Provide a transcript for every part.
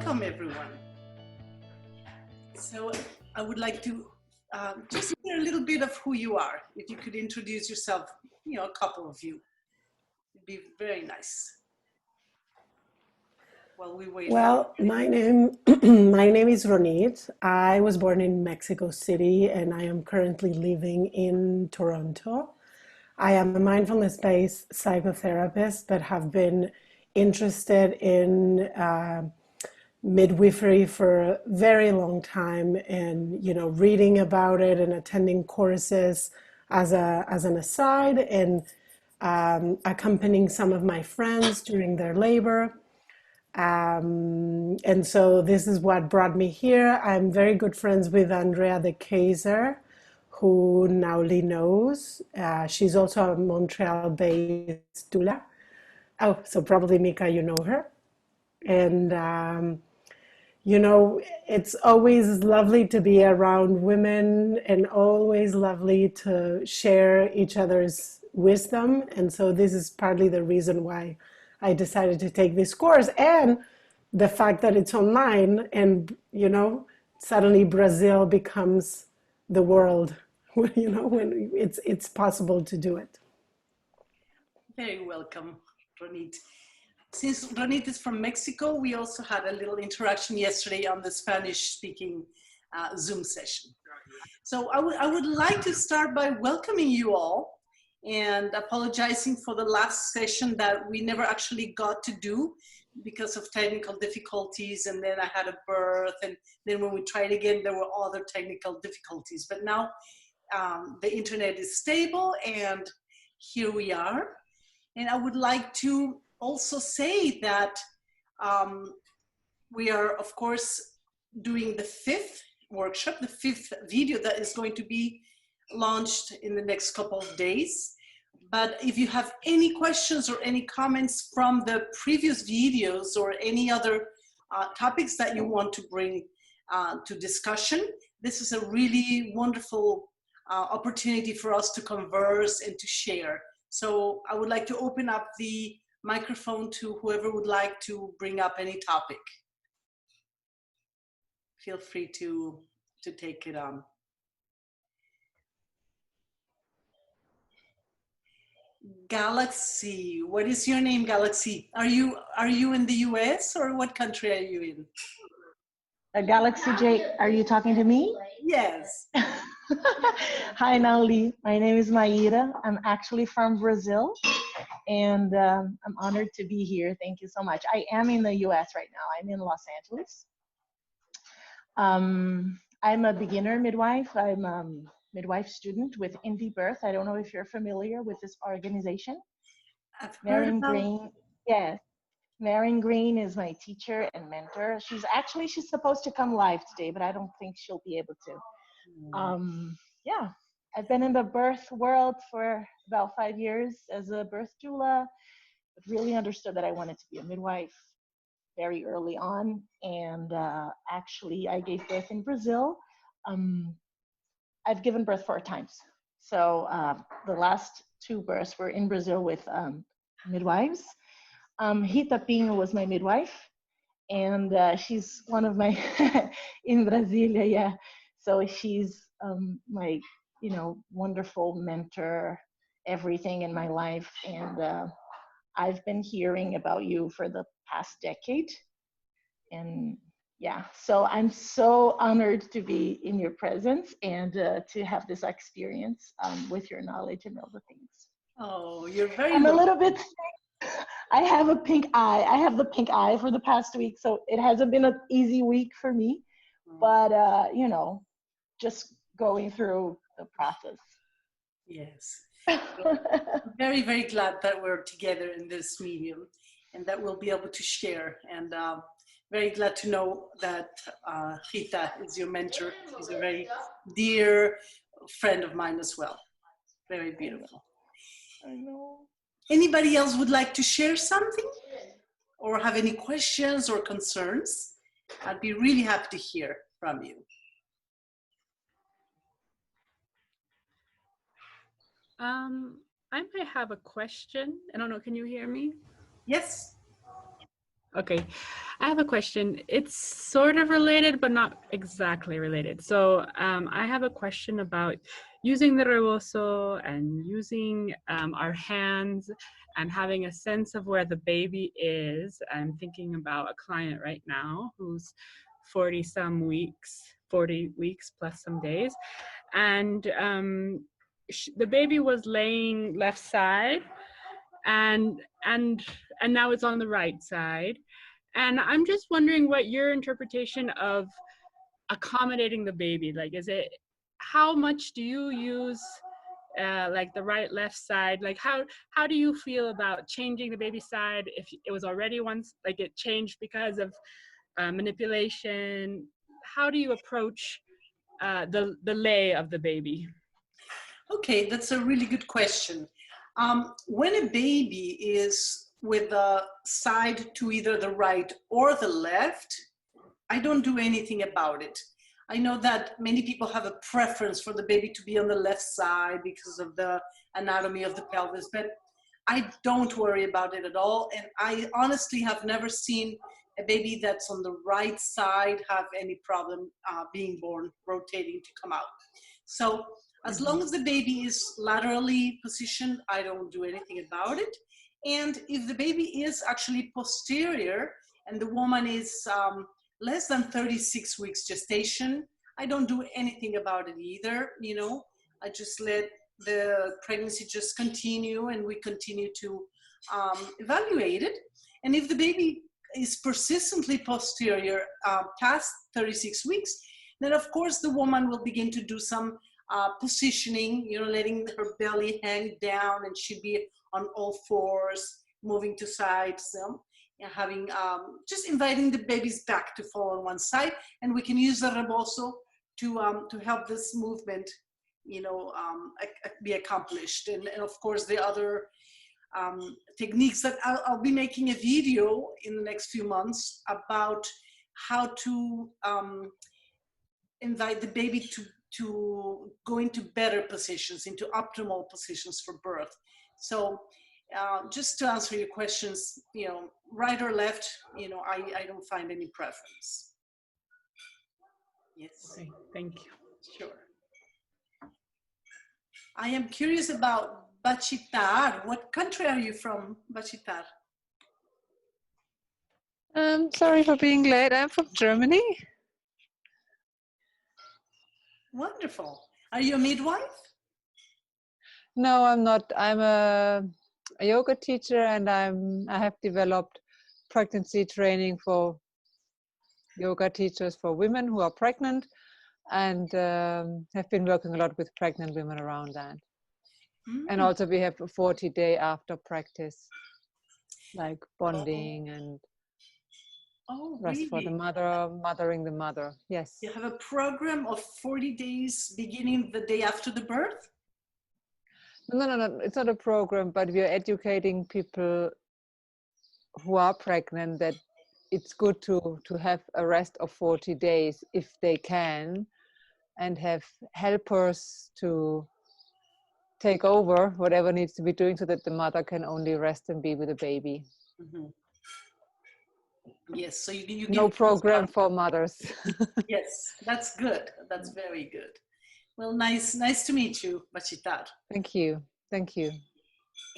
welcome everyone. So I would like to just hear a little bit of who you are. If you could introduce yourself, a couple of you, it'd be very nice. While we wait. Well, my name my name is Ronit. I was born in Mexico City and I am currently living in Toronto. I am a mindfulness-based psychotherapist, but have been interested in midwifery for a very long time, and reading about it and attending courses as an aside, and accompanying some of my friends during their labor. And so this is what brought me here. I'm very good friends with Andrea de Kaiser, who Naoli knows. She's also a Montreal-based doula. Oh, so probably Mika, you know her. And it's always lovely to be around women and always lovely to share each other's wisdom. And so this is partly the reason why I decided to take this course, and the fact that it's online and, suddenly Brazil becomes the world, when it's possible to do it. Very welcome, Ronit. Since Ronit is from Mexico, we also had a little interaction yesterday on the Spanish-speaking Zoom session. So I would like to start by welcoming you all and apologizing for the last session that we never actually got to do because of technical difficulties, and then I had a birth, and then when we tried again there were other technical difficulties, but now the internet is stable and here we are. And I would like to also say that we are of course doing the 5th workshop, the 5th video that is going to be launched in the next couple of days. But if you have any questions or any comments from the previous videos or any other topics that you want to bring to discussion, this is a really wonderful opportunity for us to converse and to share. So I would like to open up the microphone to whoever would like to bring up any topic. Feel free to take it on. Galaxy, what is your name, Galaxy? Are you in the US or what country are you in? Galaxy J, are you talking to me? Yes. Hi, Naoli. My name is Maíra. I'm actually from Brazil, and I'm honored to be here. Thank you so much. I am in the US right now. I'm in Los Angeles. I'm a beginner midwife. I'm a midwife student with Indie Birth. I don't know if you're familiar with this organization. I've heard Marion about... Green. Yes. Marion Green is my teacher and mentor. She's supposed to come live today, but I don't think she'll be able to. Yeah, I've been in the birth world for about 5 years as a birth doula, but really understood that I wanted to be a midwife very early on. And actually, I gave birth in Brazil. I've given birth 4 times. So the last 2 births were in Brazil with midwives. Rita Pinho was my midwife, and she's one of my, in Brasilia, yeah. So she's my, wonderful mentor, everything in my life. And I've been hearing about you for the past decade. And yeah, so I'm so honored to be in your presence and to have this experience with your knowledge and all the things. Oh, you're very I'm a little bit sick. I have a pink eye. I have the pink eye for the past week, so it hasn't been an easy week for me. But, just going through the process. Yes. I'm very, very glad that we're together in this medium and that we'll be able to share. And very glad to know that Rita is your mentor. She's a very dear friend of mine as well. Very beautiful. I know. Anybody else would like to share something or have any questions or concerns? I'd be really happy to hear from you. I might have a question. I don't know, can you hear me? Yes. Okay, I have a question. It's sort of related, but not exactly related. So I have a question about using the rebozo and using our hands and having a sense of where the baby is. I'm thinking about a client right now who's 40 some weeks, 40 weeks plus some days. And the baby was laying left side and now it's on the right side. And I'm just wondering what your interpretation of accommodating the baby, like, is it, how much do you use like the right left side? Like how do you feel about changing the baby side if it was already once, like it changed because of manipulation? How do you approach the lay of the baby? Okay, that's a really good question. When a baby is with the side to either the right or the left, I don't do anything about it. I know that many people have a preference for the baby to be on the left side because of the anatomy of the pelvis, but I don't worry about it at all. And I honestly have never seen a baby that's on the right side have any problem being born, rotating to come out. So as long as the baby is laterally positioned, I don't do anything about it. And if the baby is actually posterior and the woman is less than 36 weeks gestation, I don't do anything about it either. You know, I just let the pregnancy just continue and we continue to evaluate it. And if the baby is persistently posterior past 36 weeks, then of course the woman will begin to do some positioning, you know, letting her belly hang down and she'd be on all fours, moving to sides, having, just inviting the baby's back to fall on one side. And we can use the rebozo to help this movement, you know, be accomplished. And of course the other techniques that I'll be making a video in the next few months about how to invite the baby to go into better positions, into optimal positions for birth. So just to answer your questions, you know, right or left, you know, I don't find any preference. Yes. Okay, thank you. Sure. I am curious about Bachitar. What country are you from, Bachitar? Sorry for being late. I'm from Germany. Wonderful. Are you a midwife? No, I'm not. I'm a yoga teacher, and I have developed pregnancy training for yoga teachers for women who are pregnant, and have been working a lot with pregnant women around that. And also we have a 40-day after practice, like bonding and rest really? for the mother, mothering the mother. Yes. You have a program of 40 days beginning the day after the birth? No. It's not a program, but we are educating people who are pregnant that it's good to have a rest of 40 days if they can, and have helpers to take over whatever needs to be doing so that the mother can only rest and be with the baby. Mm-hmm. Yes, so you no program for mothers. Yes, that's good. That's very good. Well, nice to meet you, Bachitar. Thank you.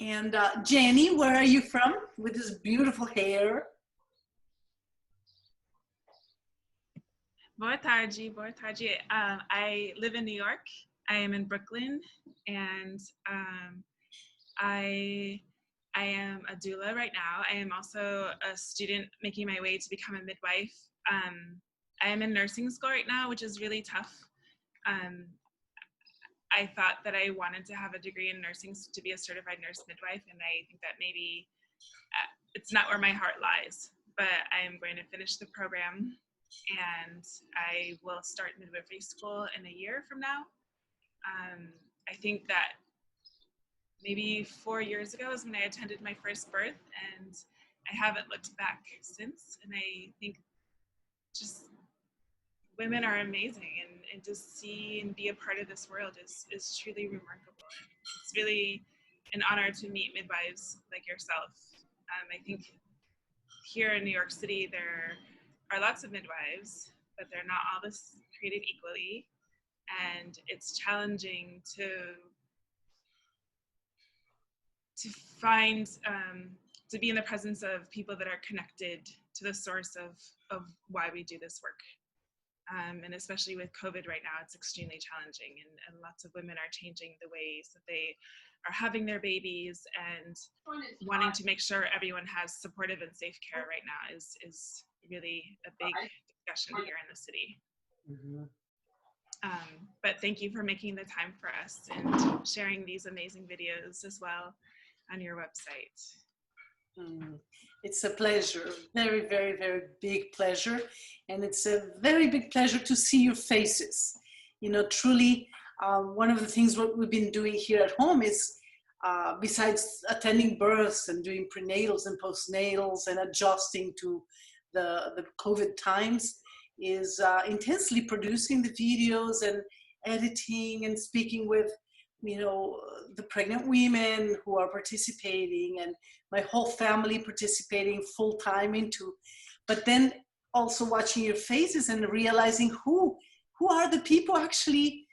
And Jenny, where are you from with this beautiful hair? Boa tarde. I live in New York. I am in Brooklyn, and I am a doula right now. I am also a student making my way to become a midwife. I am in nursing school right now, which is really tough. I thought that I wanted to have a degree in nursing to be a certified nurse midwife, and I think that maybe it's not where my heart lies, but I am going to finish the program, and I will start midwifery school in a year from now. I think that maybe 4 years ago is when I attended my first birth, and I haven't looked back since. And I think just women are amazing, and to see and be a part of this world is truly remarkable. It's really an honor to meet midwives like yourself. I think here in New York City, there are lots of midwives, but they're not all treated equally. And it's challenging to find, to be in the presence of people that are connected to the source of why we do this work. And especially with COVID right now, it's extremely challenging, and lots of women are changing the ways that they are having their babies, and wanting to make sure everyone has supportive and safe care right now is really a big discussion here in the city. Mm-hmm. But thank you for making the time for us and sharing these amazing videos as well on your website. It's a pleasure, very, very, very big pleasure. And it's a very big pleasure to see your faces. You know, truly, one of the things what we've been doing here at home is, besides attending births and doing prenatals and postnatals and adjusting to the COVID times, is intensely producing the videos and editing and speaking with, you know, the pregnant women who are participating, and my whole family participating full time into, but then also watching your faces and realizing who are the people actually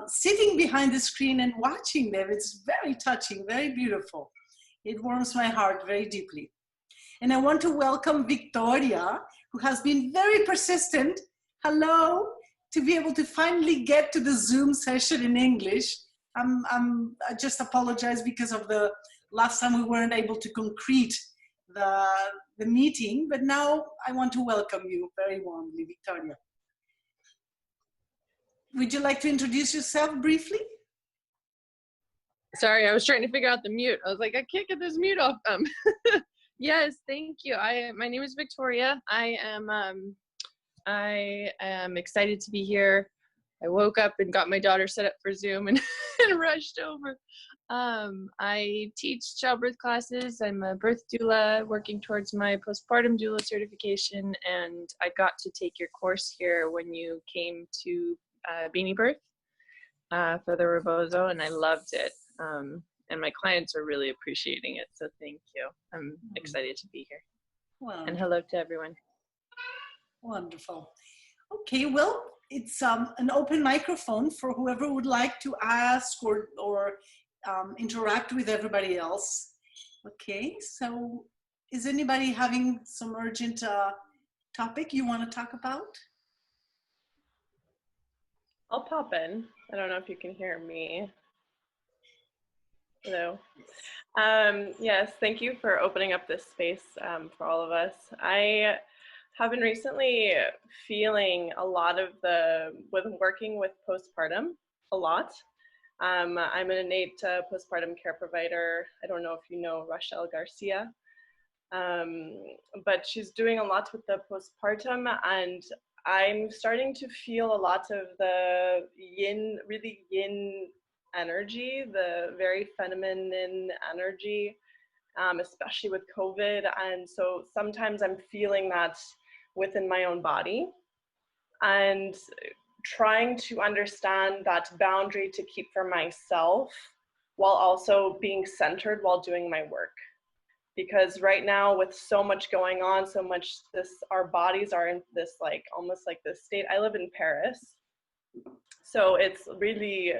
sitting behind the screen and watching them. It's very touching, very beautiful. It warms my heart very deeply. And I want to welcome Victoria, who has been very persistent, hello, to be able to finally get to the Zoom session in English. I just apologize because of the last time we weren't able to concrete the meeting, but now I want to welcome you very warmly, Victoria. Would you like to introduce yourself briefly? Sorry, I was trying to figure out the mute. I was like, I can't get this mute off. Yes, thank you. My name is Victoria. I am excited to be here. I woke up and got my daughter set up for Zoom and, and rushed over. I teach childbirth classes. I'm a birth doula working towards my postpartum doula certification, and I got to take your course here when you came to Beanie Birth for the Rebozo, and I loved it. And my clients are really appreciating it, so thank you. I'm excited to be here. Wow. And hello to everyone. Wonderful. Okay, well, it's an open microphone for whoever would like to ask or interact with everybody else. Okay, so is anybody having some urgent topic you want to talk about? I'll pop in. I don't know if you can hear me. Hello. Yes, thank you for opening up this space for all of us. I have been recently feeling a lot of working with postpartum a lot. I'm an innate postpartum care provider. I don't know if you know Rochelle Garcia, but she's doing a lot with the postpartum, and I'm starting to feel a lot of the really yin energy, the very feminine energy, especially with COVID. And so sometimes I'm feeling that within my own body, and trying to understand that boundary to keep for myself while also being centered while doing my work. Because right now, with so much going on, so much our bodies are in this almost like this state. I live in Paris, so it's a really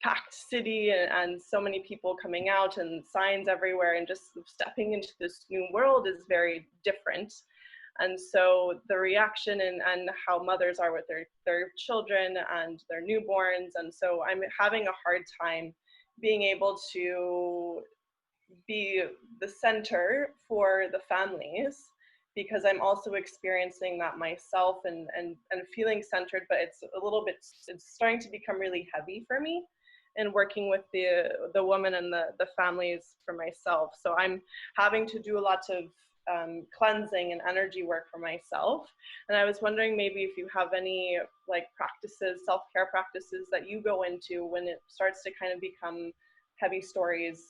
packed city, and so many people coming out and signs everywhere, and just stepping into this new world is very different. And so the reaction and how mothers are with their children and their newborns, and so I'm having a hard time being able to be the center for the families, because I'm also experiencing that myself and feeling centered, but it's starting to become really heavy for me, and working with the woman and the families for myself. So I'm having to do a lot of cleansing and energy work for myself. And I was wondering maybe if you have any practices, self-care practices that you go into when it starts to kind of become heavy stories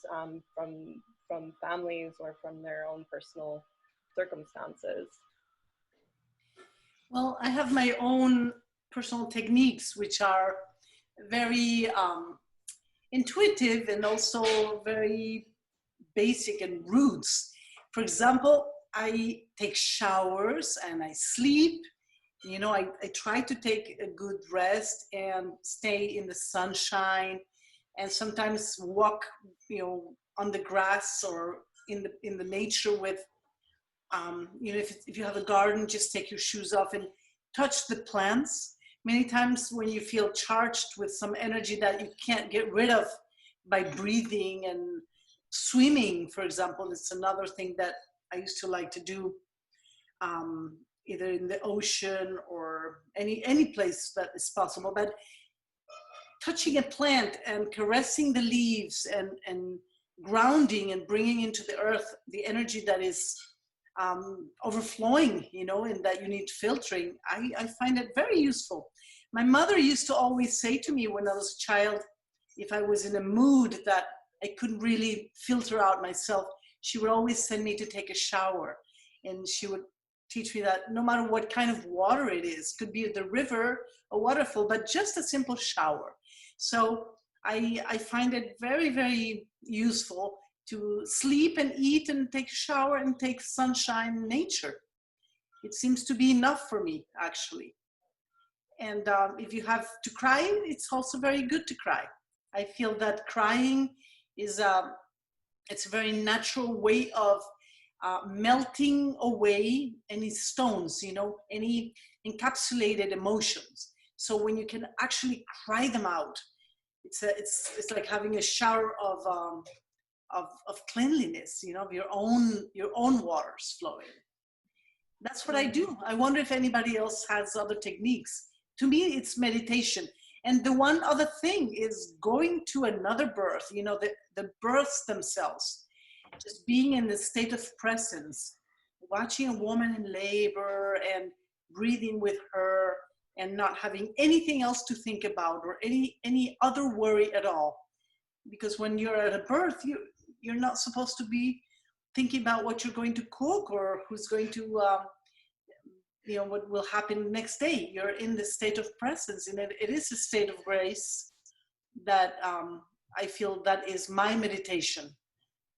from families or from their own personal circumstances. Well, I have my own personal techniques, which are very intuitive and also very basic and roots. For example, I take showers and I sleep. You know, I try to take a good rest and stay in the sunshine, and sometimes walk, you know, on the grass or in the nature with, you know, if you have a garden, just take your shoes off and touch the plants. Many times when you feel charged with some energy that you can't get rid of by breathing and swimming, for example, it's another thing that I used to like to do, either in the ocean or any place that is possible. But touching a plant and caressing the leaves and grounding and bringing into the earth the energy that is overflowing, you know, and that you need filtering, I find it very useful. My mother used to always say to me when I was a child, if I was in a mood that I couldn't really filter out myself, she would always send me to take a shower. And she would teach me that no matter what kind of water it is, could be the river, a waterfall, but just a simple shower. So I find it very, very useful to sleep and eat and take a shower and take sunshine, nature. It seems to be enough for me, actually. And if you have to cry, it's also very good to cry. I feel that crying is it's a very natural way of melting away any stones, you know, any encapsulated emotions. So when you can actually cry them out, it's like having a shower of cleanliness, you know, of your own waters flowing. That's what I do. I wonder if anybody else has other techniques. To me, it's meditation. And the one other thing is going to another birth, you know, the births themselves, just being in the state of presence, watching a woman in labor and breathing with her and not having anything else to think about or any other worry at all. Because when you're at a birth, you're not supposed to be thinking about what you're going to cook or who's going to, you know, what will happen next day. You're in the state of presence, and it is a state of grace that I feel that is my meditation.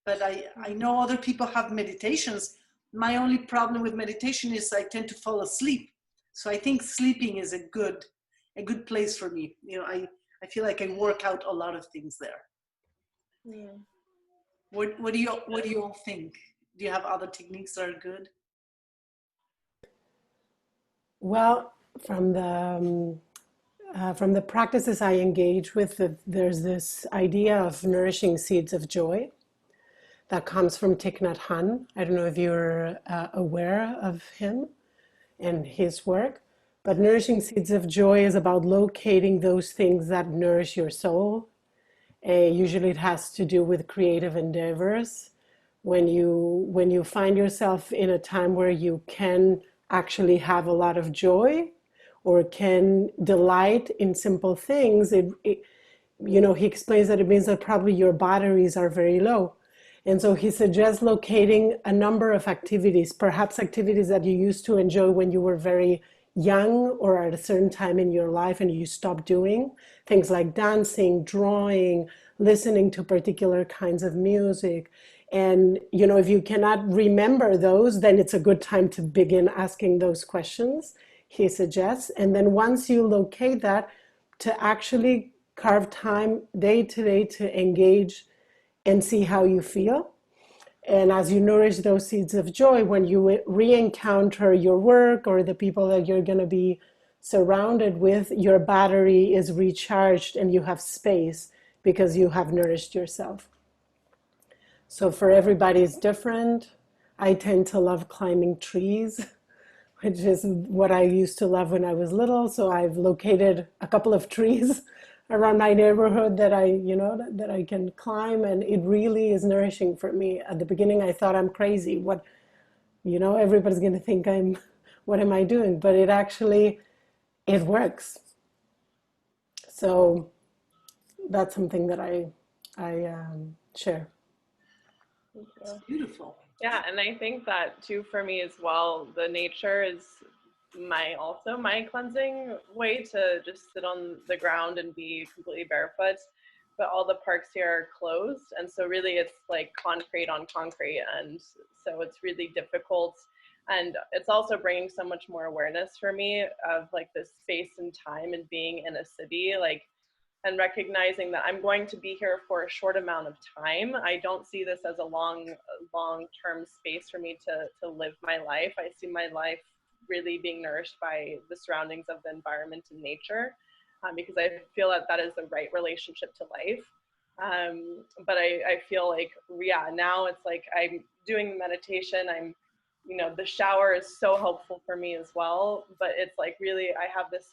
But I know other people have meditations. My only problem with meditation is I tend to fall asleep. So I think sleeping is a good place for me. You know, I feel like I work out a lot of things there. Yeah. What do you all think? Do you have other techniques that are good? Well, from the practices I engage with, there's this idea of nourishing seeds of joy that comes from Thich Nhat Hanh. I don't know if you're aware of him and his work, but nourishing seeds of joy is about locating those things that nourish your soul. Usually it has to do with creative endeavors. When you find yourself in a time where you can actually have a lot of joy or can delight in simple things, you know, he explains that it means that probably your batteries are very low. And so he suggests locating a number of activities, perhaps activities that you used to enjoy when you were very young or at a certain time in your life and you stopped doing things like dancing, drawing, listening to particular kinds of music. And, you know, if you cannot remember those, then it's a good time to begin asking those questions, he suggests. And then once you locate that, to actually carve time day to day to engage and see how you feel. And as you nourish those seeds of joy, when you re-encounter your work or the people that you're going to be surrounded with, your battery is recharged and you have space because you have nourished yourself. So for everybody it's different. I tend to love climbing trees, which is what I used to love when I was little. So I've located a couple of trees around my neighborhood that I can climb, and it really is nourishing for me. At the beginning, I thought I'm crazy. What, you know, everybody's going to think what am I doing? But it works. So that's something that I share. It's beautiful. Yeah, and I think that too for me as well, the nature is my cleansing way to just sit on the ground and be completely barefoot. but all the parks here are closed. And so really it's like concrete on concrete. And so it's really difficult. And it's also bringing so much more awareness for me of like this space and time and being in a city, like, and recognizing that I'm going to be here for a short amount of time. I don't see this as a long-term space for me to live my life. I see my life really being nourished by the surroundings of the environment and nature, because I feel that that is the right relationship to life. But I feel like, yeah, now it's like I'm doing meditation. You know, the shower is so helpful for me as well, but it's like really, I have this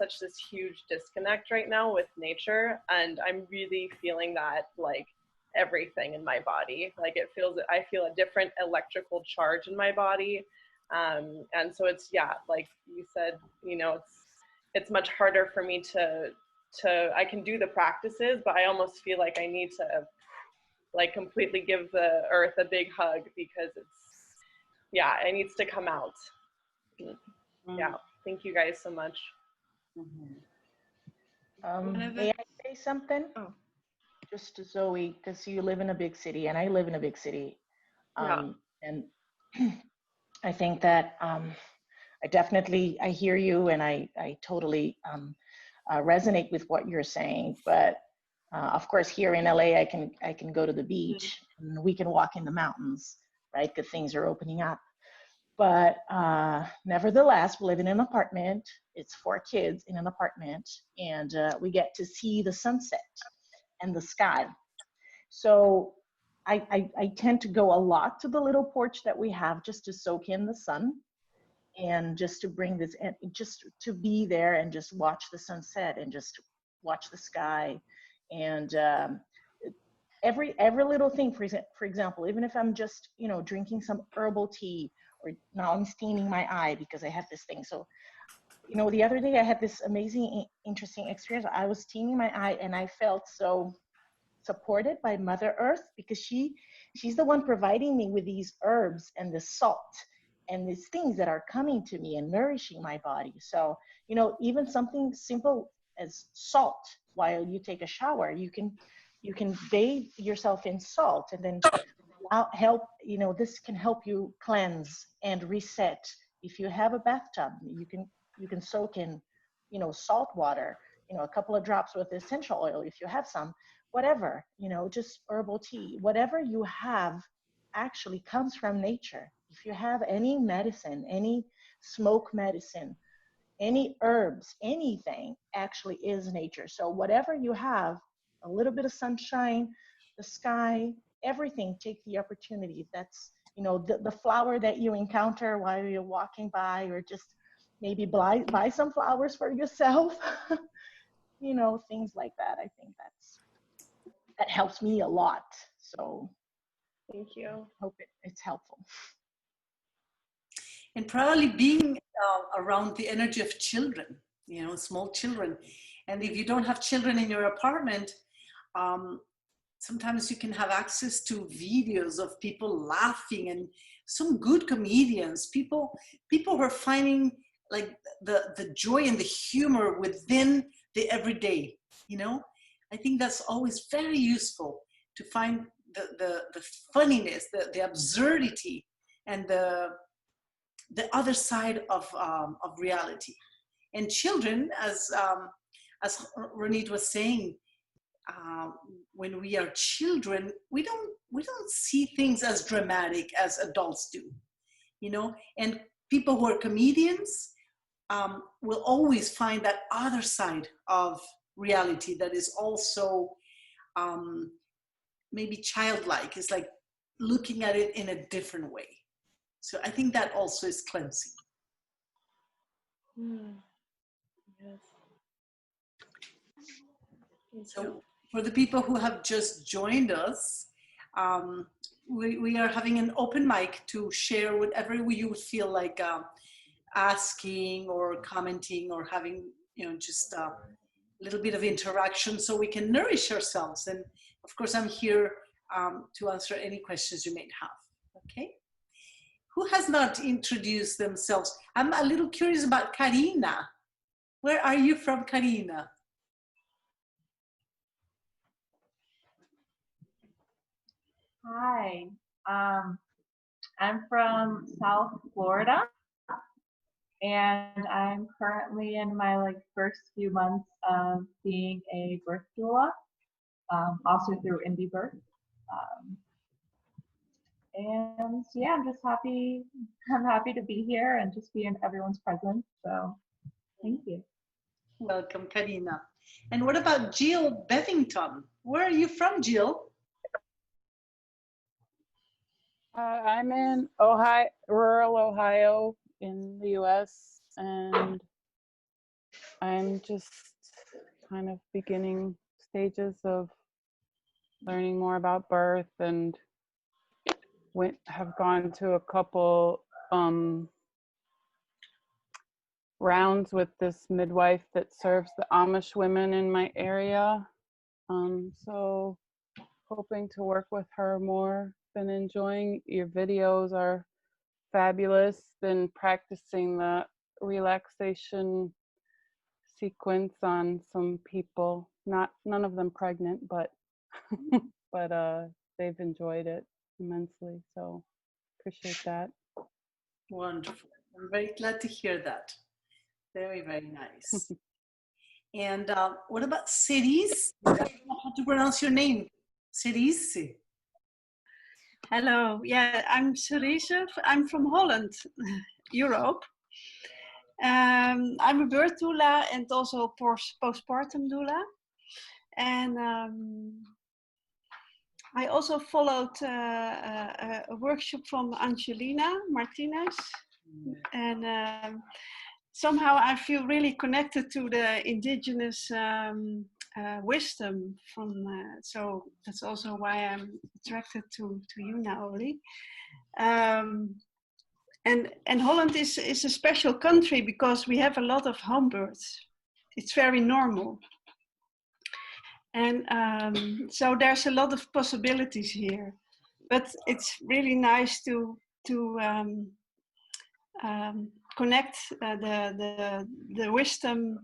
huge disconnect right now with nature, and I'm really feeling that like everything in my body, like I feel a different electrical charge in my body. And so it's, yeah, like you said, you know, it's much harder for me I can do the practices, but I almost feel like I need to like completely give the earth a big hug, because yeah, it needs to come out. Yeah, thank you guys so much. May I say something? Oh. Just to Zoe, because you live in a big city and I live in a big city. And I think that I hear you, and I totally resonate with what you're saying. But of course, here in LA, I can go to the beach and we can walk in the mountains, right? Because things are opening up. But nevertheless, we live in an apartment. It's 4 kids in an apartment, and we get to see the sunset and the sky. So I tend to go a lot to the little porch that we have, just to soak in the sun, and just to bring this, and just to be there and just watch the sunset and just watch the sky. And every little thing, for example, even if I'm just, you know, drinking some herbal tea, or now I'm steaming my eye because I have this thing. So, you know, the other day I had this amazing, interesting experience. I was steaming my eye and I felt so supported by Mother Earth, because she's the one providing me with these herbs and the salt and these things that are coming to me and nourishing my body. So, you know, even something simple as salt while you take a shower, you can bathe yourself in salt, and then help, you know, this can help you cleanse and reset. If you have a bathtub, you can soak in, you know, salt water, you know, a couple of drops with essential oil if you have some, whatever, you know, just herbal tea, whatever you have actually comes from nature. If you have any medicine, any smoke medicine, any herbs, anything actually is nature. So whatever you have, a little bit of sunshine, the sky, everything, take the opportunity. That's, you know, the flower that you encounter while you're walking by, or just maybe buy some flowers for yourself. You know, things like that. I think that helps me a lot. So thank you. Hope it's helpful. And probably being around the energy of children, you know, small children. And if you don't have children in your apartment, sometimes you can have access to videos of people laughing, and some good comedians, people who are finding like the joy and the humor within the everyday, you know. I think that's always very useful, to find the funniness, the absurdity, and the other side of reality. And children, as Ronit was saying, when we are children, we don't see things as dramatic as adults do, you know. And people who are comedians will always find that other side of reality that is also maybe childlike. It's like looking at it in a different way. So I think that also is cleansing. Yes. So for the people who have just joined us, we are having an open mic to share whatever you feel like asking or commenting, or having, you know, just a little bit of interaction, so we can nourish ourselves. And of course, I'm here to answer any questions you may have. Okay. Who has not introduced themselves? I'm a little curious about Karina. Where are you from, Karina? Hi, I'm from South Florida, and I'm currently in my first few months of being a birth doula, also through Indie Birth. Um, and yeah, I'm just happy. I'm happy to be here and just be in everyone's presence. So thank you. Welcome, Karina. And what about Jill Bevington? Where are you from, Jill? I'm in Ohio, rural Ohio in the US, and I'm just kind of beginning stages of learning more about birth, and have gone to a couple rounds with this midwife that serves the Amish women in my area. So hoping to work with her more. Been enjoying your videos, are fabulous. Been practicing the relaxation sequence on some people, none of them pregnant, but but they've enjoyed it immensely, so appreciate that. Wonderful. I'm very glad to hear that. Very, very nice. And what about cities? I don't know how to pronounce your name. Cities. Hello, yeah, I'm Cerise. I'm from Holland, Europe. I'm a birth doula and also postpartum doula. And I also followed a workshop from Angelina Martinez. And somehow I feel really connected to the indigenous wisdom from, so that's also why I'm attracted to you, Naoli. And Holland is a special country because we have a lot of home births. It's very normal. And so there's a lot of possibilities here. But it's really nice to connect the wisdom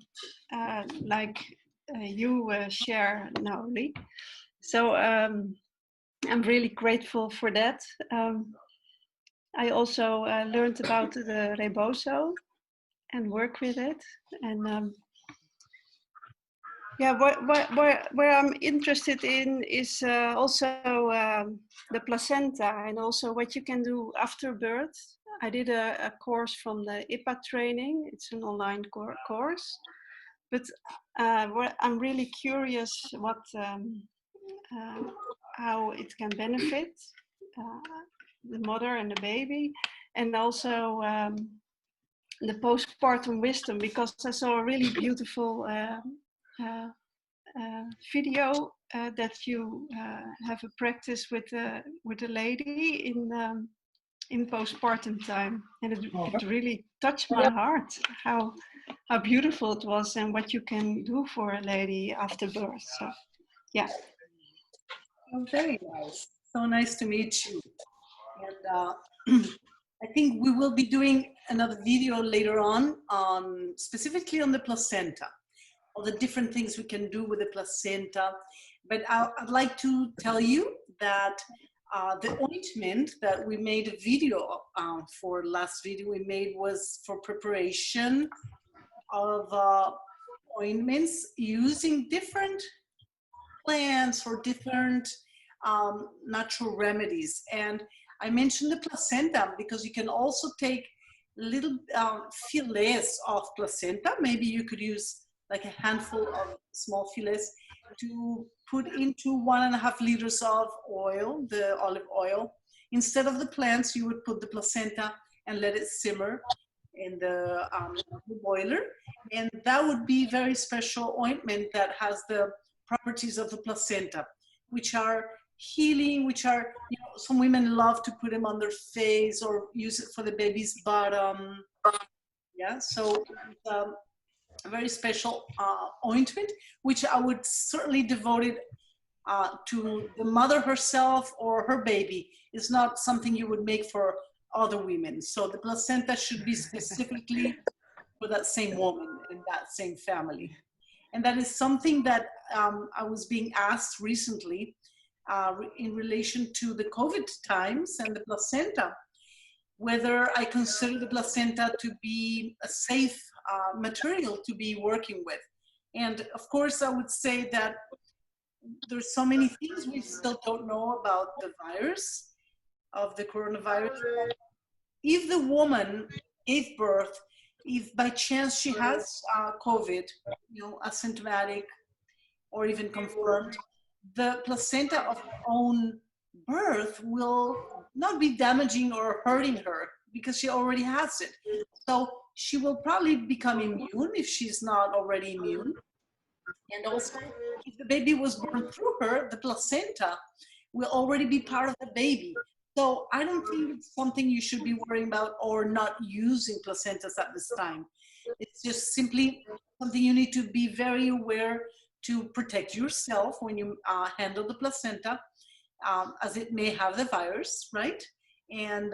like you share, Naoli. So I'm really grateful for that. I also learned about the rebozo and work with it. And yeah, where I'm interested in is also the placenta and also what you can do after birth. I did a course from the IPA training. It's an online course. But I'm really curious what how it can benefit the mother and the baby, and also the postpartum wisdom, because I saw a really beautiful video that you have a practice with a lady in postpartum time, and it really touched my heart how beautiful it was and what you can do for a lady after birth. So yeah. Oh, very nice. So nice to meet you. And I think we will be doing another video later on, specifically on the placenta, all the different things we can do with the placenta. But I'd like to tell you that the ointment that we made a video for, last video we made was for preparation of ointments using different plants or different natural remedies. And I mentioned the placenta because you can also take little fillets of placenta. Maybe you could use like a handful of small fillets to put into 1.5 liters of oil, the olive oil. Instead of the plants, you would put the placenta and let it simmer in the boiler. And that would be very special ointment that has the properties of the placenta, which are healing, which are, you know, some women love to put them on their face or use it for the baby's bottom. Yeah, so it's a very special ointment, which I would certainly devote it to the mother herself or her baby. It's not something you would make for other women. So the placenta should be specifically for that same woman in that same family. And that is something that I was being asked recently in relation to the COVID times and the placenta, whether I consider the placenta to be a safe material to be working with. And of course, I would say that there's so many things we still don't know about the virus of the coronavirus. If the woman gave birth, if by chance she has COVID, asymptomatic or even confirmed, the placenta of her own birth will not be damaging or hurting her because she already has it. So she will probably become immune if she's not already immune. And also, if the baby was born through her, the placenta will already be part of the baby. So I don't think it's something you should be worrying about or not using placentas at this time. It's just simply something you need to be very aware to protect yourself when you handle the placenta, as it may have the virus, right? And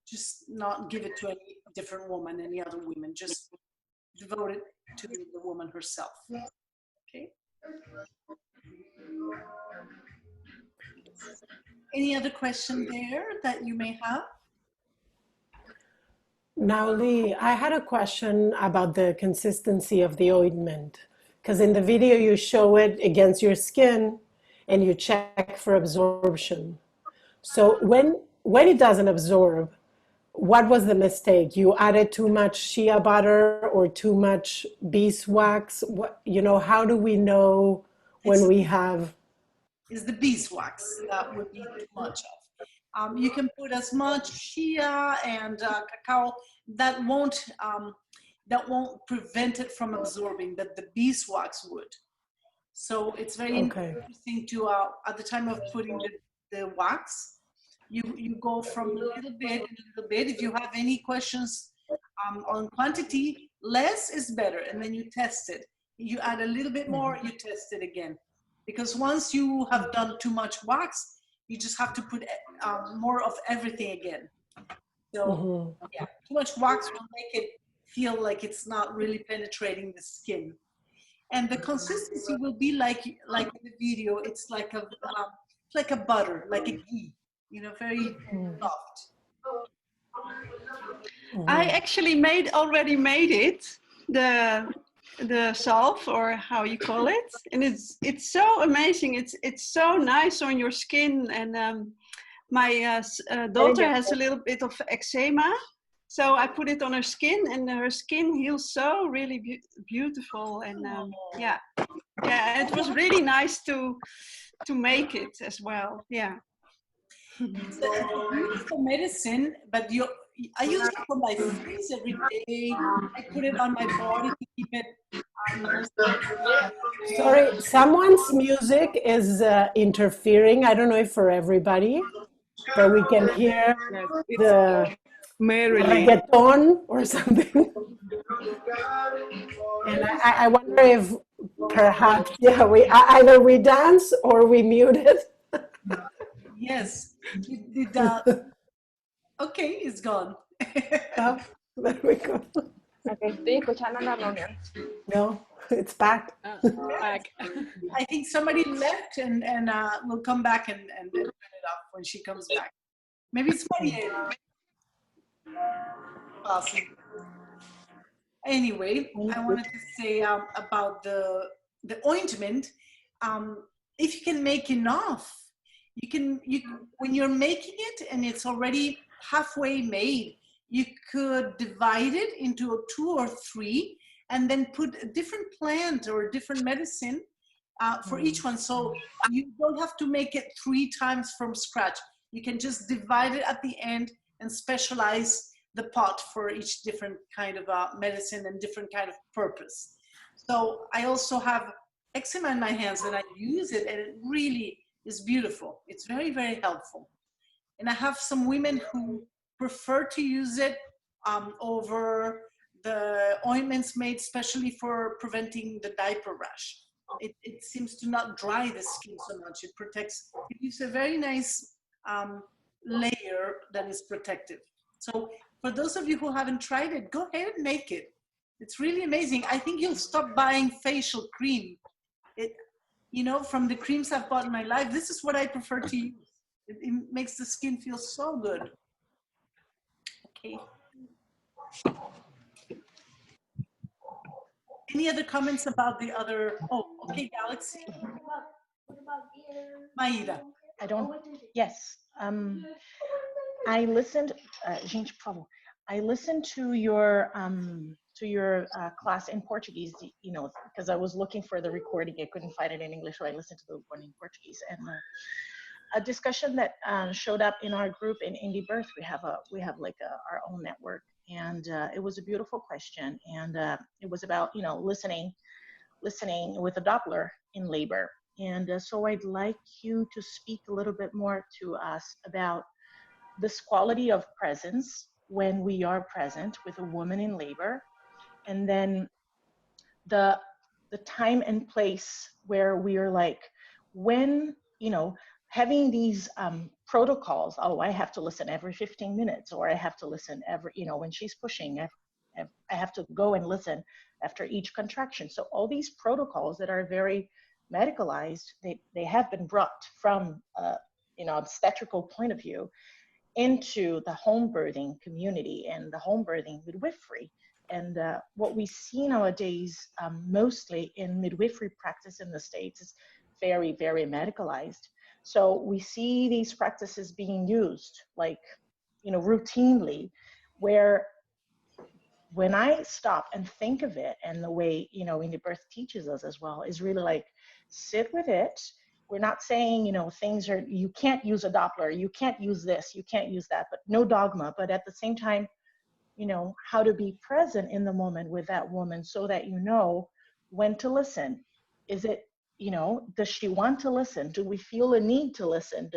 just not give it to any different woman, any other women, just devote it to the woman herself. Okay. Any other question there that you may have? Naoli, I had a question about the consistency of the ointment, because in the video you show it against your skin and you check for absorption. So when it doesn't absorb, what was the mistake? You added too much shea butter or too much beeswax? How do we know when we have? Is the beeswax that would be too much of. You can put as much shea and cacao that won't prevent it from absorbing, that the beeswax would. So it's very interesting to, at the time of putting the wax, you go from a little bit and a little bit. If you have any questions on quantity, less is better, and then you test it. You add a little bit more, you test it again. Because once you have done too much wax, you just have to put more of everything again. So yeah, too much wax will make it feel like it's not really penetrating the skin. And the consistency will be like in the video, it's like a butter, like a ghee, very soft. I actually already made it, the salve, or how you call it, and it's so amazing. It's so nice on your skin, and my daughter has a little bit of eczema, so I put it on her skin, and her skin heals so really beautiful. And yeah, it was really nice to make it as well. Yeah. It's a beautiful medicine, but I use it for my face every day. I put it on my body to keep it nice. Sorry, someone's music is interfering. I don't know if for everybody, but we can hear the reggaeton or something. And I wonder if perhaps, either we dance or we mute it. Yes. Okay, it's gone. There we go. Okay, estoy escuchando la reunión. No, it's back. Back. I think somebody left and we'll come back and turn it off when she comes back. Maybe it's Maria. Awesome. Anyway, I wanted to say about the ointment. If you can make enough, when you're making it and it's already halfway made, you could divide it into 2 or 3 and then put a different plant or a different medicine for each one. So you don't have to make it 3 times from scratch. You can just divide it at the end and specialize the pot for each different kind of medicine and different kind of purpose. So I also have eczema in my hands and I use it, and it really is beautiful. It's very, very helpful. And I have some women who prefer to use it over the ointments made specially for preventing the diaper rash. It seems to not dry the skin so much. It gives a very nice layer that is protective. So for those of you who haven't tried it, go ahead and make it. It's really amazing. I think you'll stop buying facial cream. you know, from the creams I've bought in my life, this is what I prefer to use. It makes the skin feel so good. Okay. Any other comments about the other? Oh, okay, Galaxy. Maíra. I don't, yes. I listened, gente, por favor. I listened to your class in Portuguese, you know, because I was looking for the recording. I couldn't find it in English, so I listened to the one in Portuguese. And a discussion that showed up in our group in Indie Birth. We have like our own network, and it was a beautiful question. And it was about, you know, listening with a Doppler in labor. And so I'd like you to speak a little bit more to us about this quality of presence when we are present with a woman in labor, and then the time and place where we are like, when, you know, having these protocols, oh, I have to listen every 15 minutes, or I have to listen every, you know, when she's pushing, I have to go and listen after each contraction. So all these protocols that are very medicalized, they have been brought from, you know, obstetrical point of view into the home birthing community and the home birthing midwifery. And what we see nowadays, mostly in midwifery practice in the States, is very, very medicalized. So we see these practices being used, like, you know, routinely, where when I stop and think of it, and the way, you know, Indie Birth teaches us as well, is really like, sit with it. We're not saying, you know, things are, you can't use a Doppler, you can't use this, you can't use that, but no dogma. But at the same time, you know, how to be present in the moment with that woman so that you know when to listen. Is it, you know, does she want to listen? Do we feel a need to listen?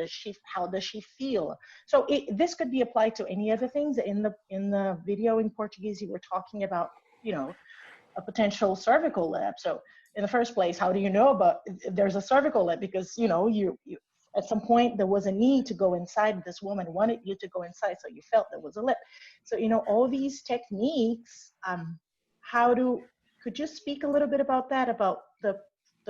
How does she feel? So this could be applied to any other things. In the video in Portuguese, you were talking about, you know, a potential cervical lip. So in the first place, how do you know about there's a cervical lip? Because, you know, you at some point there was a need to go inside. This woman wanted you to go inside, so you felt there was a lip. So, you know, all these techniques, could you speak a little bit about that, about the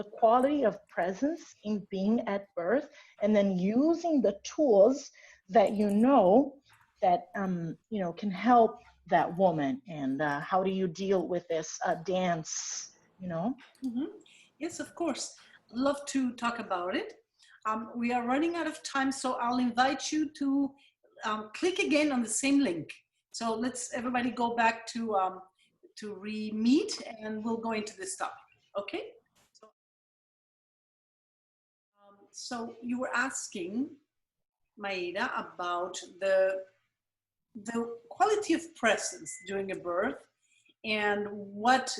quality of presence in being at birth, and then using the tools that you know that you know, can help that woman, and how do you deal with this dance, you know? Mm-hmm. Yes, of course. Love to talk about it. We are running out of time, so I'll invite you to click again on the same link. So let's everybody go back to re-meet, and we'll go into this topic, okay? So you were asking, Maíra, about the quality of presence during a birth, and what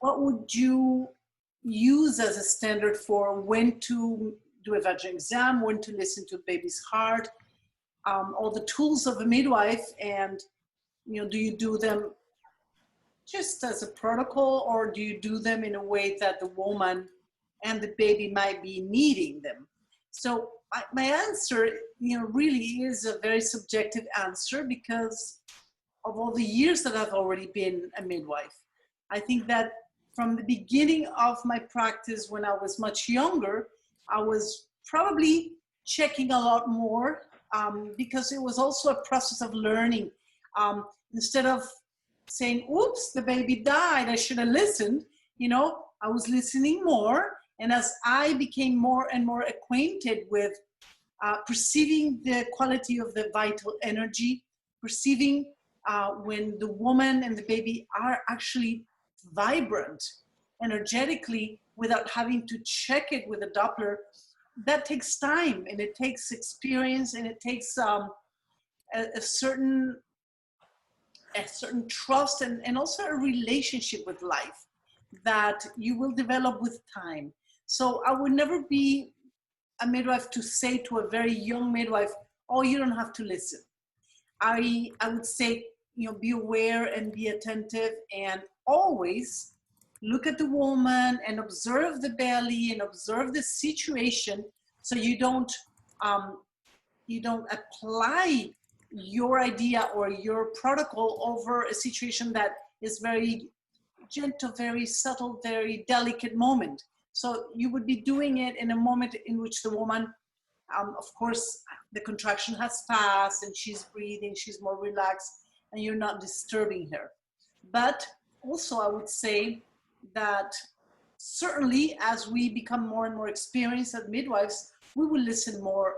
would you use as a standard for when to do a vaginal exam, when to listen to the baby's heart, all the tools of a midwife, and, you know, do you do them just as a protocol, or do you do them in a way that the woman and the baby might be needing them? So my answer, you know, really is a very subjective answer because of all the years that I've already been a midwife. I think that from the beginning of my practice, when I was much younger, I was probably checking a lot more because it was also a process of learning. Instead of saying, oops, the baby died, I should have listened, you know, I was listening more. And as I became more and more acquainted with perceiving the quality of the vital energy, perceiving when the woman and the baby are actually vibrant energetically without having to check it with a Doppler, that takes time, and it takes experience, and it takes a certain trust, and also a relationship with life that you will develop with time. So I would never be a midwife to say to a very young midwife, oh, you don't have to listen. I would say, you know, be aware and be attentive, and always look at the woman and observe the belly and observe the situation, so you don't apply your idea or your protocol over a situation that is very gentle, very subtle, very delicate moment. So you would be doing it in a moment in which the woman, of course, the contraction has passed and she's breathing, she's more relaxed, and you're not disturbing her. But also I would say that certainly as we become more and more experienced as midwives, we will listen more,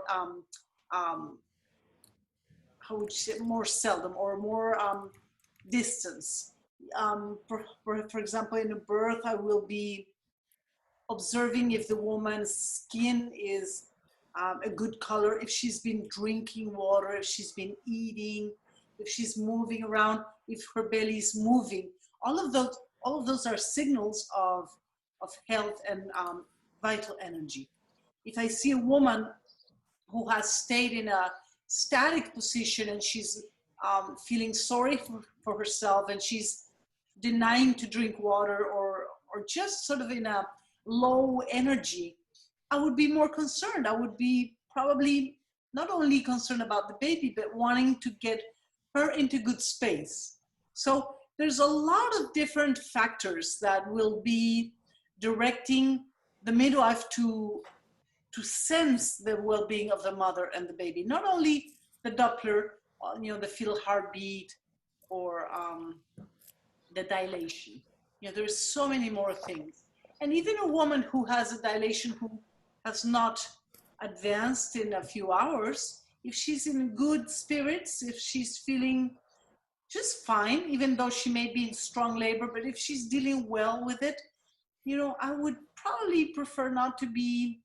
how would you say, more seldom or more distance. For example, in a birth, I will be observing if the woman's skin is a good color, if she's been drinking water, if she's been eating, if she's moving around, if her belly is moving. All of those are signals of health and vital energy. If I see a woman who has stayed in a static position and she's feeling sorry for herself and she's denying to drink water or just sort of in a low energy, I would be more concerned. I would be probably not only concerned about the baby, but wanting to get her into good space. So there's a lot of different factors that will be directing the midwife to sense the well-being of the mother and the baby. Not only the Doppler, the fetal heartbeat or the dilation. There's so many more things. And even a woman who has a dilation who has not advanced in a few hours, if she's in good spirits, if she's feeling just fine, even though she may be in strong labor, but if she's dealing well with it, I would probably prefer not to be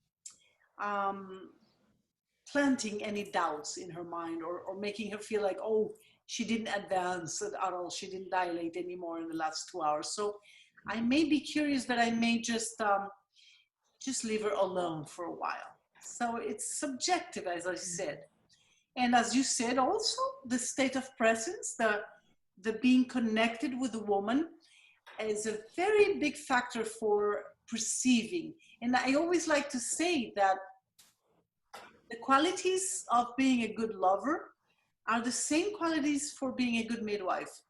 planting any doubts in her mind or making her feel like, oh, she didn't advance at all, she didn't dilate anymore in the last 2 hours. So I may be curious, but I may just leave her alone for a while. So it's subjective, as I said. And as you said also, the state of presence, the being connected with the woman is a very big factor for perceiving. And I always like to say that the qualities of being a good lover are the same qualities for being a good midwife.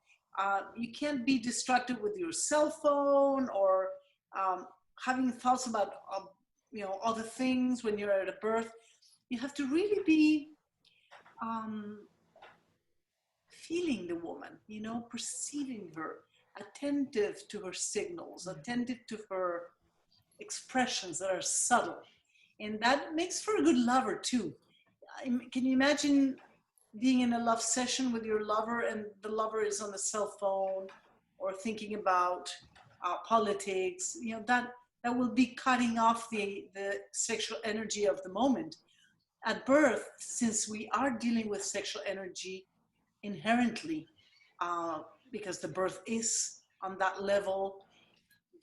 You can't be distracted with your cell phone or having thoughts about other things when you're at a birth. You have to really be feeling the woman, perceiving her, attentive to her signals, attentive to her expressions that are subtle. And that makes for a good lover too. Can you imagine being in a love session with your lover and the lover is on the cell phone or thinking about politics? That will be cutting off the sexual energy of the moment. At birth, since we are dealing with sexual energy inherently, because the birth is on that level,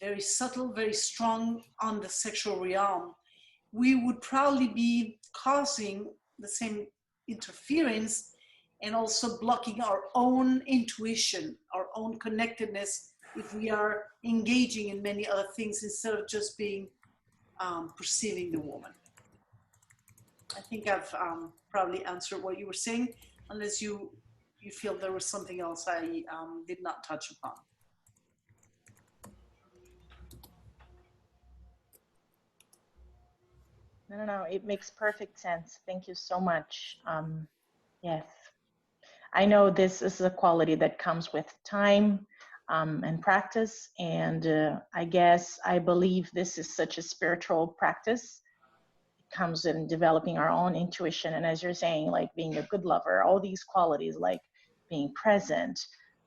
very subtle, very strong on the sexual realm, we would probably be causing the same interference and also blocking our own intuition, our own connectedness, if we are engaging in many other things instead of just being perceiving the woman. I think I've probably answered what you were saying, unless you feel there was something else I did not touch upon. No, it makes perfect sense. Thank you so much. Yes, I know this is a quality that comes with time and practice, and I believe this is such a spiritual practice. It comes in developing our own intuition, and as you're saying, like being a good lover, all these qualities, like being present,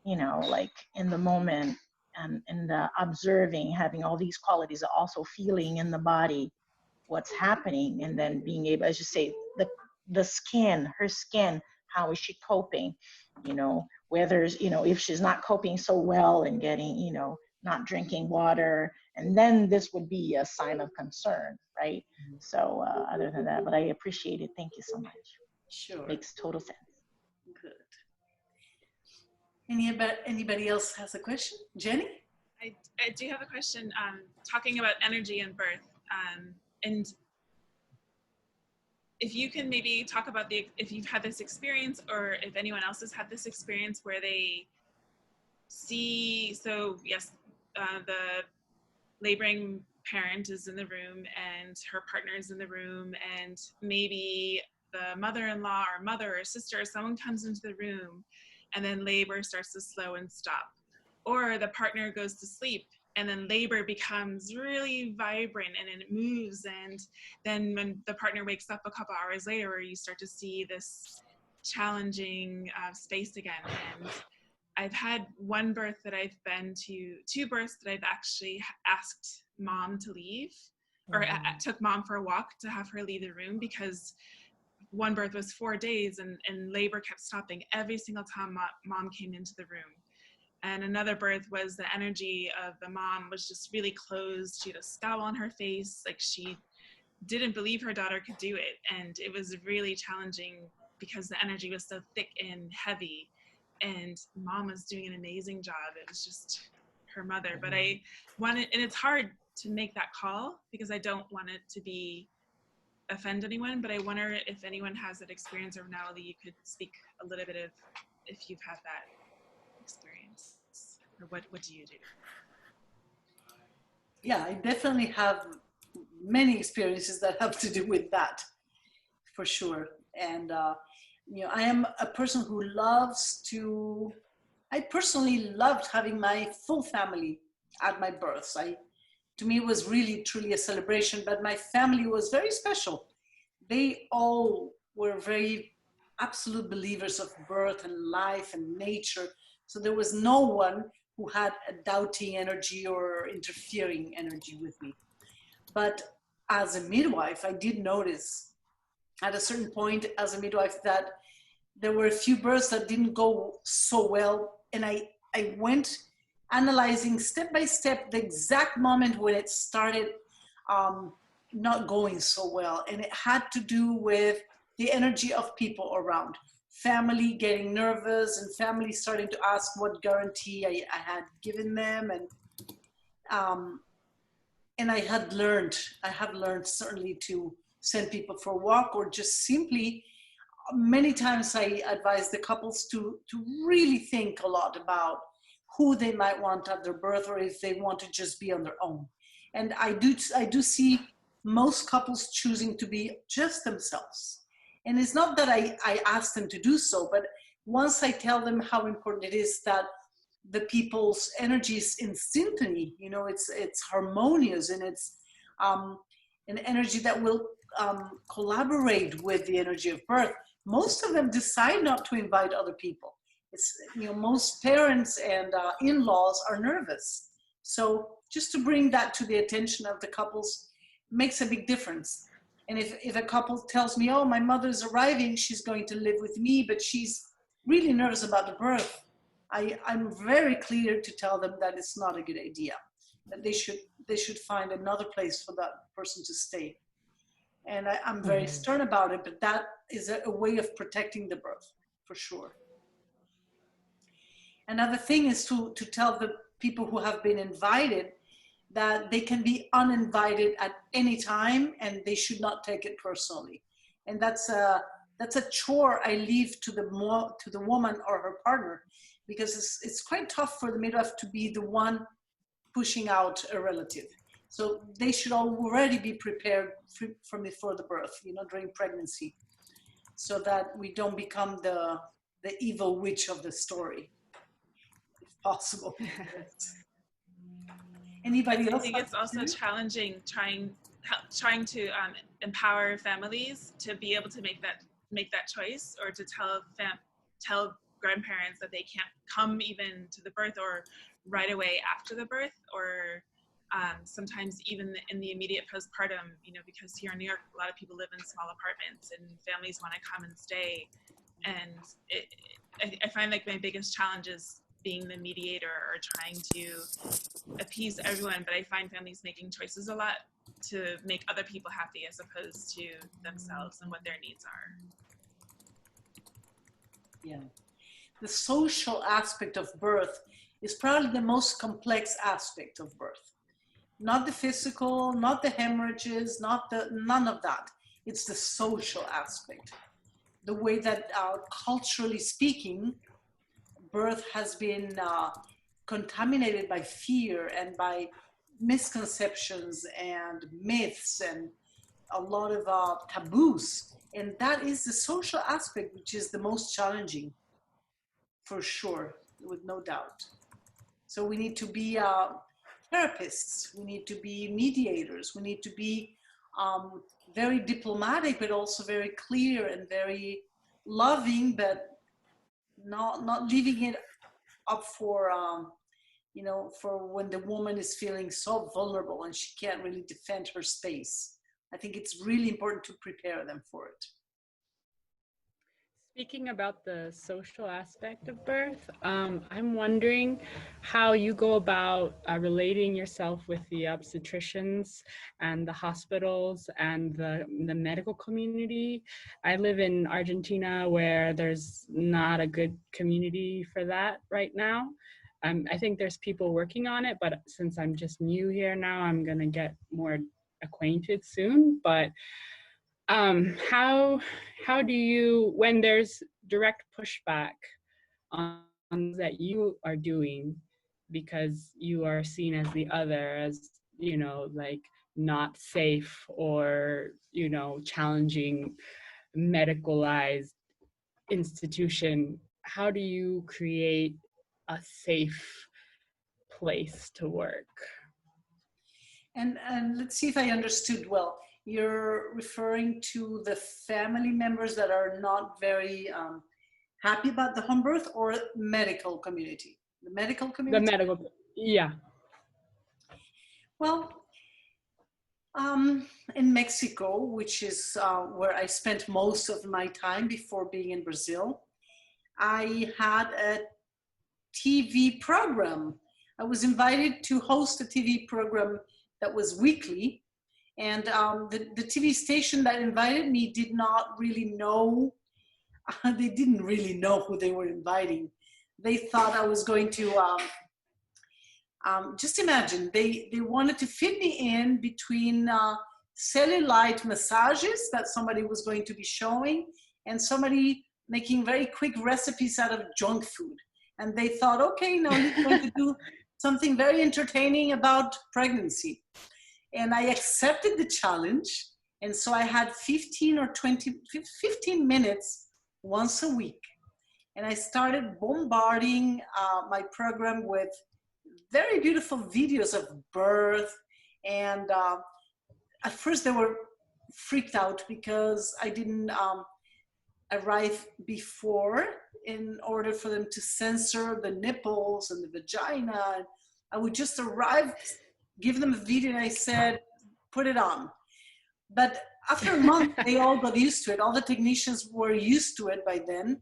like in the moment, and observing, having all these qualities, also feeling in the body what's happening, and then being able, as you say, the skin, her skin, how is she coping, whether, if she's not coping so well and getting, not drinking water, and then this would be a sign of concern, right? So other than that, but I appreciate it. Thank you so much. Sure. Makes total sense. Good. Anybody else has a question? Jenny? I do have a question talking about energy and birth. And if you can maybe talk about if you've had this experience, or if anyone else has had this experience where they see, so yes, the laboring parent is in the room and her partner is in the room, and maybe the mother-in-law or mother or sister or someone comes into the room, and then labor starts to slow and stop. Or the partner goes to sleep, and then labor becomes really vibrant and it moves. And then when the partner wakes up a couple hours later, you start to see this challenging space again. And I've had one birth that I've been to, two births that I've actually asked mom to leave, or took mom for a walk to have her leave the room, because one birth was 4 days and labor kept stopping every single time mom came into the room. And another birth was the energy of the mom was just really closed. She had a scowl on her face, like she didn't believe her daughter could do it. And it was really challenging because the energy was so thick and heavy, and mom was doing an amazing job. It was just her mother. But I wanted, and it's hard to make that call because I don't want it to offend anyone, but I wonder if anyone has that experience, or Naoli, you could speak a little bit of if you've had that experience, or what do you do? Yeah, I definitely have many experiences that have to do with that, for sure. And you know, I am a person who I personally loved having my full family at my births. To me, it was really truly a celebration, but my family was very special. They all were very absolute believers of birth and life and nature. So there was no one who had a doubting energy or interfering energy with me. But as a midwife, I did notice at a certain point as a midwife that there were a few births that didn't go so well. And I went analyzing step by step the exact moment when it started not going so well. And it had to do with the energy of people around. Family getting nervous and family starting to ask what guarantee I had given them. And I have learned certainly to send people for a walk, or just simply, many times I advise the couples to really think a lot about who they might want at their birth, or if they want to just be on their own. And I do see most couples choosing to be just themselves. And it's not that I ask them to do so, but once I tell them how important it is that the people's energy is in symphony, you know, it's harmonious, and it's an energy that will collaborate with the energy of birth. Most of them decide not to invite other people. It's, you know, most parents and in-laws are nervous. So just to bring that to the attention of the couples makes a big difference. And if a couple tells me, oh, my mother's arriving, she's going to live with me, but she's really nervous about the birth, I'm very clear to tell them that it's not a good idea, that they should find another place for that person to stay. And I'm very stern about it, but that is a way of protecting the birth, for sure. Another thing is to tell the people who have been invited that they can be uninvited at any time, and they should not take it personally. And that's a chore I leave to the woman or her partner, because it's quite tough for the midwife to be the one pushing out a relative. So they should already be prepared for the birth, you know, during pregnancy, so that we don't become the evil witch of the story, if possible. Anybody else? I think it's also challenging trying to empower families to be able to make that choice, or to tell grandparents that they can't come even to the birth or right away after the birth, or sometimes even in the immediate postpartum, you know, because here in New York, a lot of people live in small apartments and families want to come and stay. And I find like my biggest challenge is being the mediator or trying to appease everyone, but I find families making choices a lot to make other people happy as opposed to themselves and what their needs are. Yeah. The social aspect of birth is probably the most complex aspect of birth. Not the physical, not the hemorrhages, none of that. It's the social aspect. The way that culturally speaking, birth has been contaminated by fear and by misconceptions and myths and a lot of taboos. And that is the social aspect, which is the most challenging, for sure, with no doubt. So we need to be therapists, we need to be mediators, we need to be very diplomatic, but also very clear and very loving, but not leaving it up for, you know, for when the woman is feeling so vulnerable and she can't really defend her space. I think it's really important to prepare them for it. Speaking about the social aspect of birth, I'm wondering how you go about relating yourself with the obstetricians and the hospitals and the medical community. I live in Argentina where there's not a good community for that right now. I think there's people working on it, but since I'm just new here now, I'm gonna get more acquainted soon. But how do you, when there's direct pushback on that you are doing because you are seen as the other, as, you know, like not safe or, you know, challenging medicalized institution, how do you create a safe place to work? And let's see if I understood well. You're referring to the family members that are not very happy about the home birth, or medical community? The medical community? The medical, yeah. Well, in Mexico, which is where I spent most of my time before being in Brazil, I had a TV program. I was invited to host a TV program that was weekly. And the TV station that invited me did not really know, they didn't really know who they were inviting. They thought I was going to, just imagine, they wanted to fit me in between cellulite massages that somebody was going to be showing and somebody making very quick recipes out of junk food. And they thought, okay, now you're going to do something very entertaining about pregnancy. And I accepted the challenge. And so I had 15 minutes once a week. And I started bombarding my program with very beautiful videos of birth. And at first they were freaked out because I didn't arrive before in order for them to censor the nipples and the vagina. I would just arrive, give them a video, and I said, put it on. But after a month, they all got used to it. All the technicians were used to it by then.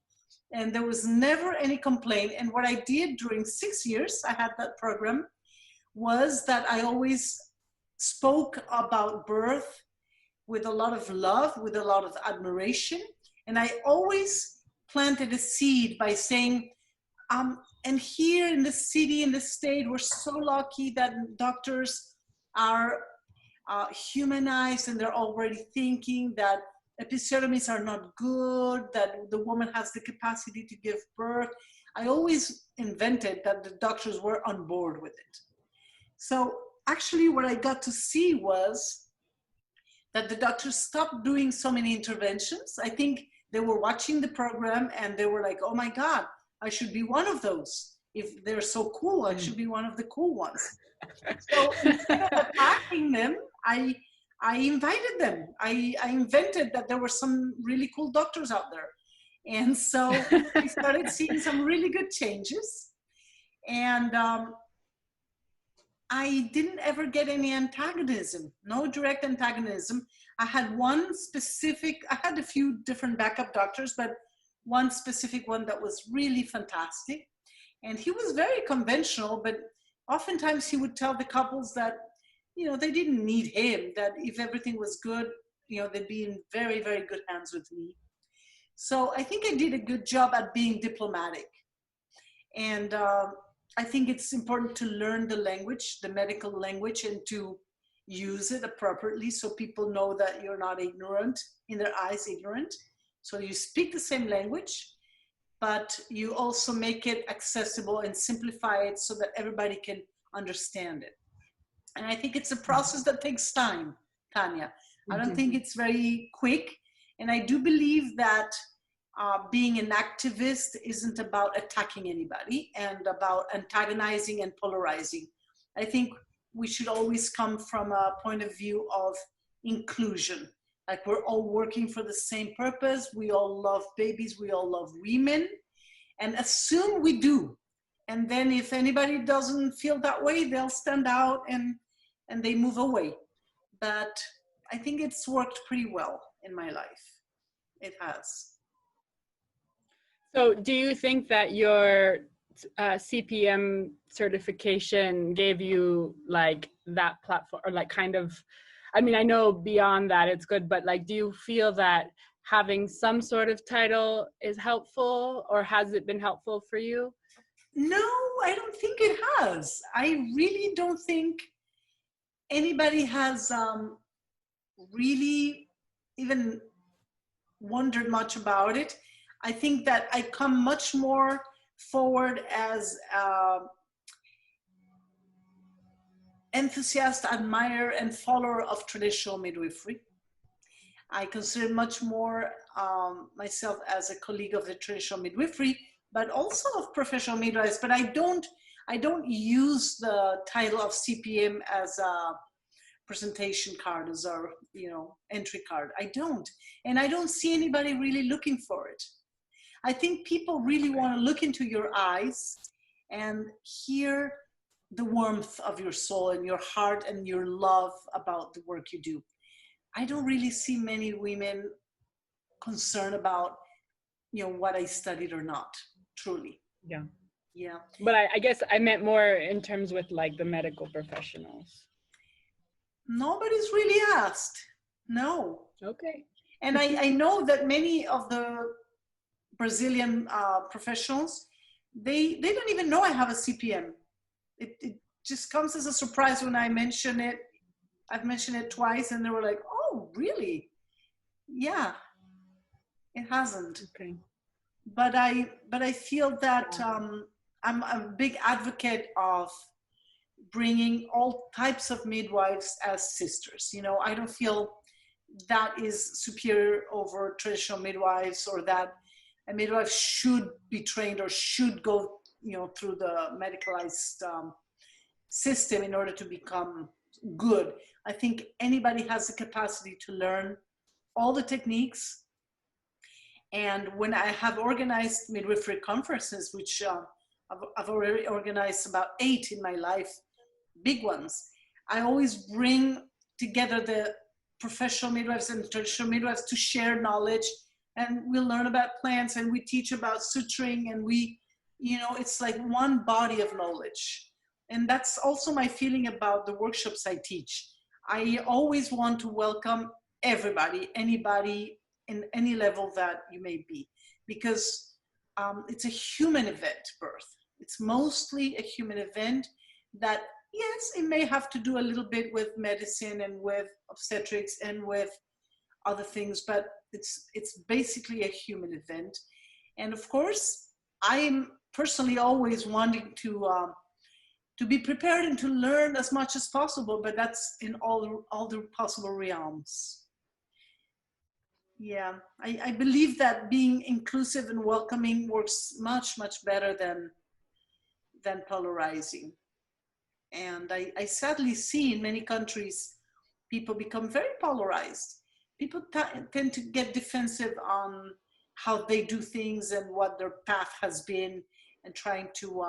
And there was never any complaint. And what I did during 6 years, I had that program, was that I always spoke about birth with a lot of love, with a lot of admiration. And I always planted a seed by saying, and here in the city, in the state, we're so lucky that doctors are humanized and they're already thinking that episiotomies are not good, that the woman has the capacity to give birth. I always invented that the doctors were on board with it. So actually what I got to see was that the doctors stopped doing so many interventions. I think they were watching the program and they were like, oh my God, I should be one of those. If they're so cool, I should be one of the cool ones. So instead of attacking them, I invited them. I invented that there were some really cool doctors out there. And so I started seeing some really good changes. And I didn't ever get any antagonism, no direct antagonism. I had I had a few different backup doctors, but one specific one that was really fantastic. And he was very conventional, but oftentimes he would tell the couples that, you know, they didn't need him, that if everything was good, you know, they'd be in very, very good hands with me. So I think I did a good job at being diplomatic. And I think it's important to learn the language, the medical language, and to use it appropriately so people know that you're not ignorant, in their eyes ignorant. So you speak the same language, but you also make it accessible and simplify it so that everybody can understand it. And I think it's a process that takes time, Tanya. I don't think it's very quick. And I do believe that being an activist isn't about attacking anybody and about antagonizing and polarizing. I think we should always come from a point of view of inclusion. Like we're all working for the same purpose. We all love babies. We all love women. And assume we do. And then if anybody doesn't feel that way, they'll stand out and they move away. But I think it's worked pretty well in my life. It has. So do you think that your CPM certification gave you like that platform, or like kind of, I mean, I know beyond that it's good, but like, do you feel that having some sort of title is helpful, or has it been helpful for you? No, I don't think it has. I really don't think anybody has really even wondered much about it. I think that I come much more forward as enthusiast, admirer, and follower of traditional midwifery. I consider much more myself as a colleague of the traditional midwifery, but also of professional midwives. But I don't use the title of CPM as a presentation card, as a entry card. I don't, and I don't see anybody really looking for it. I think people really want to look into your eyes and hear the warmth of your soul and your heart and your love about the work you do. I don't really see many women concerned about, what I studied or not, truly. Yeah. Yeah. But I guess I meant more in terms with like the medical professionals. Nobody's really asked. No. Okay. And I know that many of the Brazilian professionals, they don't even know I have a CPM. It just comes as a surprise when I mention it. I've mentioned it twice and they were like, oh, really? Yeah, it hasn't. Okay. But I feel that I'm a big advocate of bringing all types of midwives as sisters. I don't feel that is superior over traditional midwives, or that a midwife should be trained or should go, through the medicalized system in order to become good. I think anybody has the capacity to learn all the techniques. And when I have organized midwifery conferences, which I've already organized about 8 in my life, big ones, I always bring together the professional midwives and traditional midwives to share knowledge, and we learn about plants and we teach about suturing, and we, it's like one body of knowledge. And that's also my feeling about the workshops I teach. I always want to welcome everybody, anybody in any level that you may be, because it's a human event, birth. It's mostly a human event that, yes, it may have to do a little bit with medicine and with obstetrics and with other things, but it's basically a human event. And of course, I'm personally always wanting to be prepared and to learn as much as possible, but that's in all the possible realms. Yeah, I believe that being inclusive and welcoming works much, much better than polarizing. And I sadly see in many countries, people become very polarized. People tend to get defensive on how they do things and what their path has been, and trying to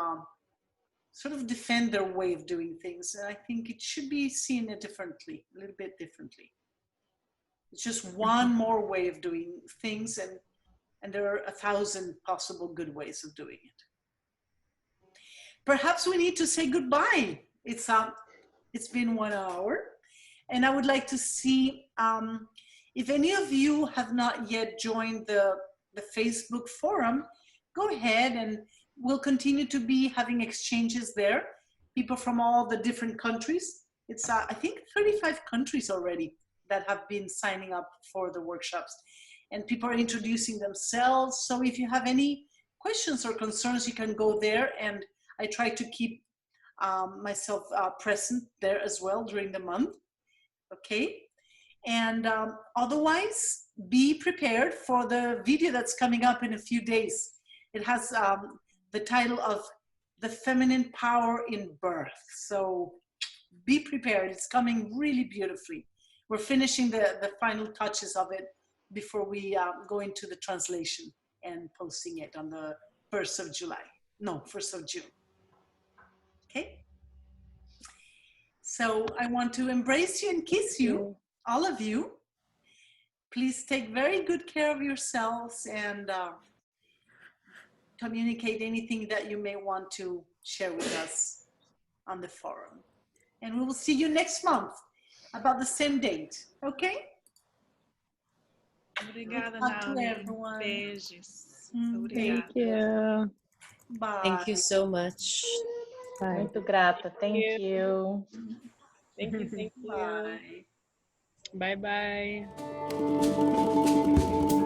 sort of defend their way of doing things. And I think it should be seen differently, a little bit differently. It's just one more way of doing things, and there are 1,000 possible good ways of doing it. Perhaps we need to say goodbye. It's been 1 hour, and I would like to see if any of you have not yet joined the Facebook forum, go ahead, and we'll continue to be having exchanges there. People from all the different countries. It's I think 35 countries already that have been signing up for the workshops, and people are introducing themselves. So if you have any questions or concerns, you can go there, and I try to keep myself present there as well during the month. Okay, and otherwise be prepared for the video that's coming up in a few days. It has the title of The Feminine Power in Birth. So be prepared. It's coming really beautifully. We're finishing the final touches of it before we go into the translation and posting it on the 1st of July. No, 1st of June. Okay? So I want to embrace you and kiss you, all of you. Please take very good care of yourselves and communicate anything that you may want to share with us on the forum. And we will see you next month about the same date, okay? Obrigada, Good luck to Naoli. everyone. Beijos. Thank Obrigada. you. Bye. Thank you so much. Bye. Muito grata. Thank you. Thank you. Thank you. Bye. Bye bye.